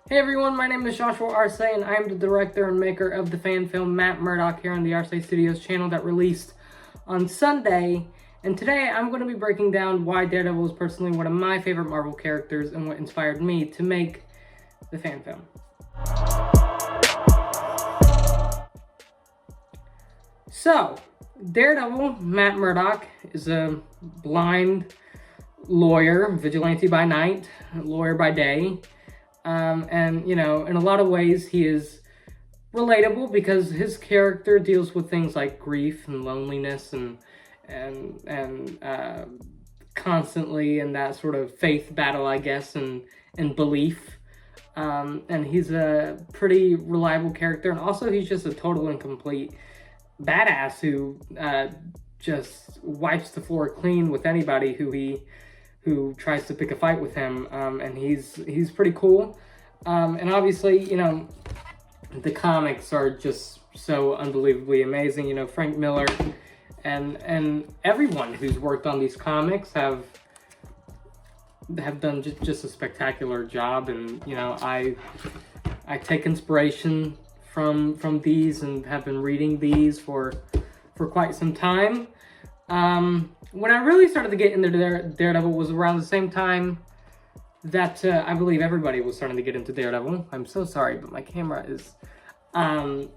Hey everyone, my name is Joshua Arce, and I am the director and maker of the fan film Matt Murdock here on the Arce Studios channel that released on Sunday. And today I'm going to be breaking down why Daredevil is personally one of my favorite Marvel characters and what inspired me to make the fan film. So, Daredevil, Matt Murdock, is a blind lawyer, vigilante by night, lawyer by day. And, you know, in a lot of ways, he is relatable because his character deals with things like grief and loneliness and constantly in that sort of faith battle, I guess, and belief. And he's a pretty reliable character. And also, he's just a total and complete badass who just wipes the floor clean with anybody who tries to pick a fight with him, and he's pretty cool. And obviously, you know, the comics are just so unbelievably amazing. You know, Frank Miller and everyone who's worked on these comics have done just a spectacular job. And you know, I take inspiration from these and have been reading these for quite some time. When I really started to get into Daredevil was around the same time that I believe everybody was starting to get into Daredevil. I'm so sorry, but my camera is... and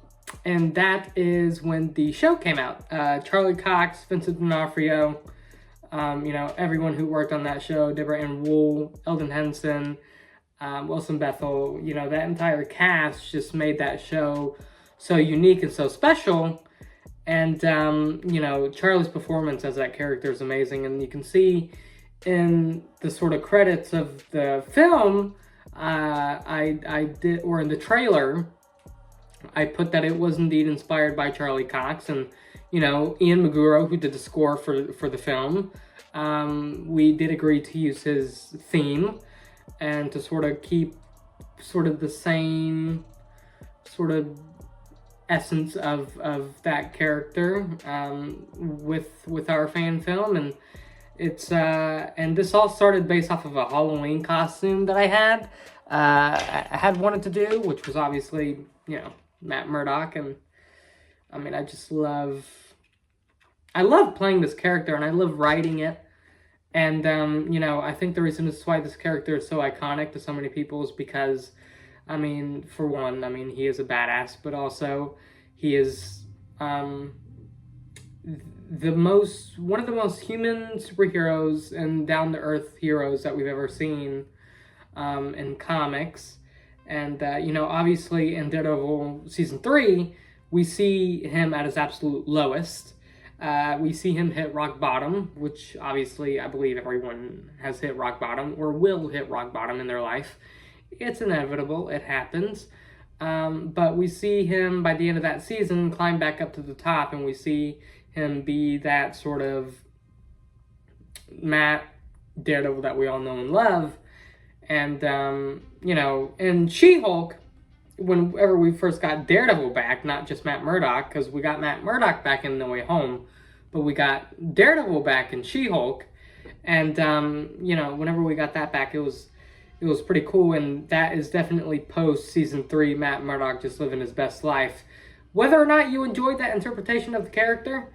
that is when the show came out. Charlie Cox, Vincent D'Onofrio, you know, everyone who worked on that show, Deborah Ann Wool, Eldon Henson, Wilson Bethel, you know, that entire cast just made that show so unique and so special. And, you know, Charlie's performance as that character is amazing. And you can see in the sort of credits of the film, I did, or in the trailer, I put that it was indeed inspired by Charlie Cox. And, you know, Ian Maguro, who did the score for the film, we did agree to use his theme and to sort of keep sort of the same sort of essence of that character with our fan film. And it's and this all started based off of a Halloween costume that I had wanted to do, which was obviously, you know, Matt Murdock. And I mean, I love playing this character and I love writing it. And you know, I think the reason is why this character is so iconic to so many people is because, I mean, for one, I mean, he is a badass, but also he is one of the most human superheroes and down-to-earth heroes that we've ever seen in comics. And, you know, obviously in Daredevil Season 3, we see him at his absolute lowest. We see him hit rock bottom, which obviously I believe everyone has hit rock bottom or will hit rock bottom in their life. It's inevitable, it happens. But we see him, by the end of that season, climb back up to the top, and we see him be that sort of Matt Daredevil that we all know and love. And, you know, in She-Hulk, whenever we first got Daredevil back, not just Matt Murdock, because we got Matt Murdock back in No Way Home, but we got Daredevil back in She-Hulk. And, you know, whenever we got that back, it was pretty cool, and that is definitely post-Season 3, Matt Murdock just living his best life. Whether or not you enjoyed that interpretation of the character,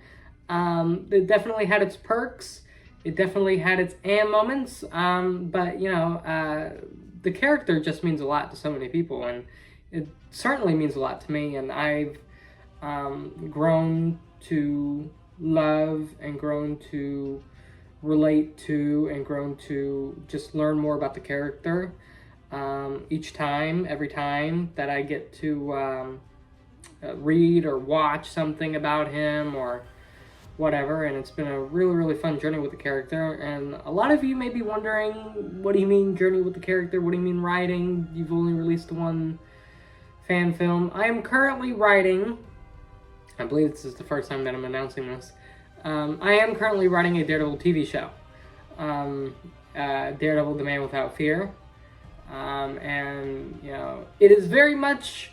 it definitely had its perks. It definitely had its moments, but, you know, the character just means a lot to so many people, and it certainly means a lot to me, and I've grown to love and grown to relate to and grown to just learn more about the character every time that I get to read or watch something about him or whatever. And it's been a really fun journey with the character. And a lot of you may be wondering, what do you mean journey with the character? What do you mean writing? You've only released one fan film. I am currently writing, I believe this is the first time that I'm announcing this, I am currently writing a Daredevil TV show, Daredevil, the Man Without Fear, and, you know, it is very much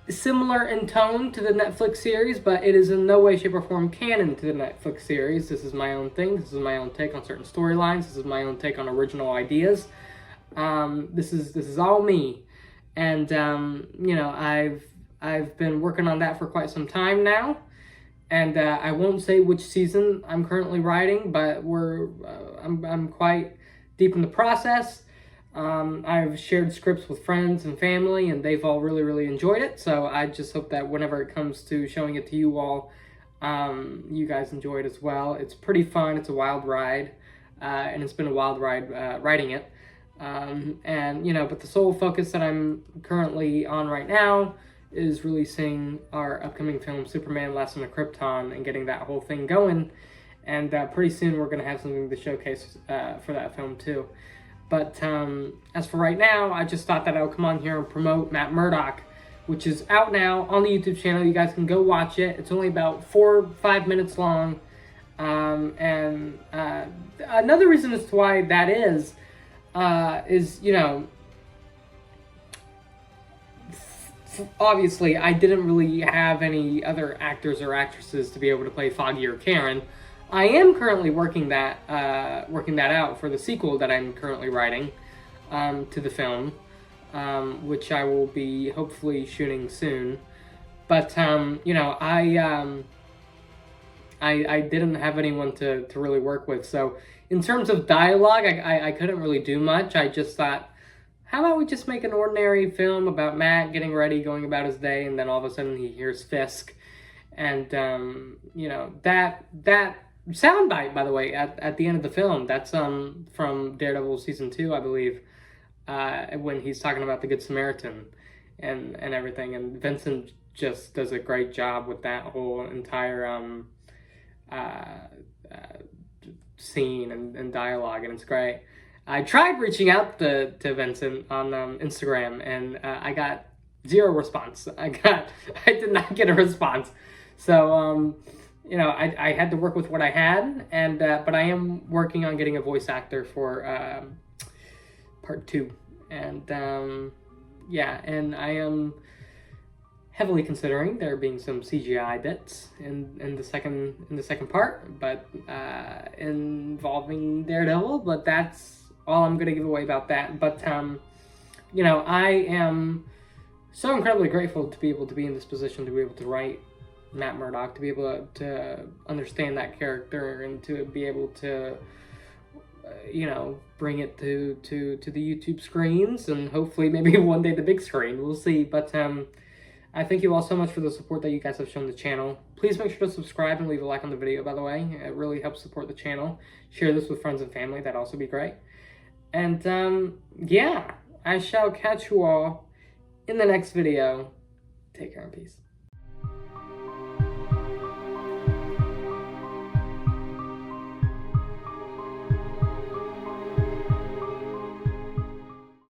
similar in tone to the Netflix series, but it is in no way, shape, or form canon to the Netflix series. This is my own thing. This is my own take on certain storylines. This is my own take on original ideas. This is all me. And you know, I've been working on that for quite some time now. And I won't say which season I'm currently writing, but I'm quite deep in the process. I've shared scripts with friends and family, and they've all really enjoyed it. So I just hope that whenever it comes to showing it to you all, you guys enjoy it as well. It's pretty fun. It's a wild ride, and it's been a wild ride writing it. And you know, but the sole focus that I'm currently on right now is releasing our upcoming film, Superman Lesson of Krypton, and getting that whole thing going. And pretty soon we're going to have something to showcase for that film too. But as for right now, I just thought that I would come on here and promote Matt Murdock, which is out now on the YouTube channel. You guys can go watch it. It's only about 4 or 5 minutes long. And another reason as to why that is, you know, obviously, I didn't really have any other actors or actresses to be able to play Foggy or Karen. I am currently working that out for the sequel that I'm currently writing to the film, which I will be hopefully shooting soon. But you know, I didn't have anyone to really work with, so in terms of dialogue, I couldn't really do much. I just thought, how about we just make an ordinary film about Matt getting ready, going about his day, and then all of a sudden he hears Fisk. And, you know, that soundbite, by the way, at the end of the film, that's from Daredevil Season 2, I believe, when he's talking about the Good Samaritan and everything. And Vincent just does a great job with that whole entire scene and dialogue, and it's great. I tried reaching out to Vincent on Instagram, and I got 0 response. I did not get a response. So, you know, I had to work with what I had, and but I am working on getting a voice actor for part 2. And yeah, and I am heavily considering there being some CGI bits in the second part, but involving Daredevil. But that's all I'm going to give away about that. But you know, I am so incredibly grateful to be able to be in this position, to be able to write Matt Murdock, to be able to understand that character, and to be able to you know, bring it to the YouTube screens, and hopefully maybe one day the big screen. We'll see. But I thank you all so much for the support that you guys have shown the channel. Please make sure to subscribe and leave a like on the video, by the way. It really helps support the channel. Share this with friends and family. That'd also be great. And yeah, I shall catch you all in the next video. Take care and peace.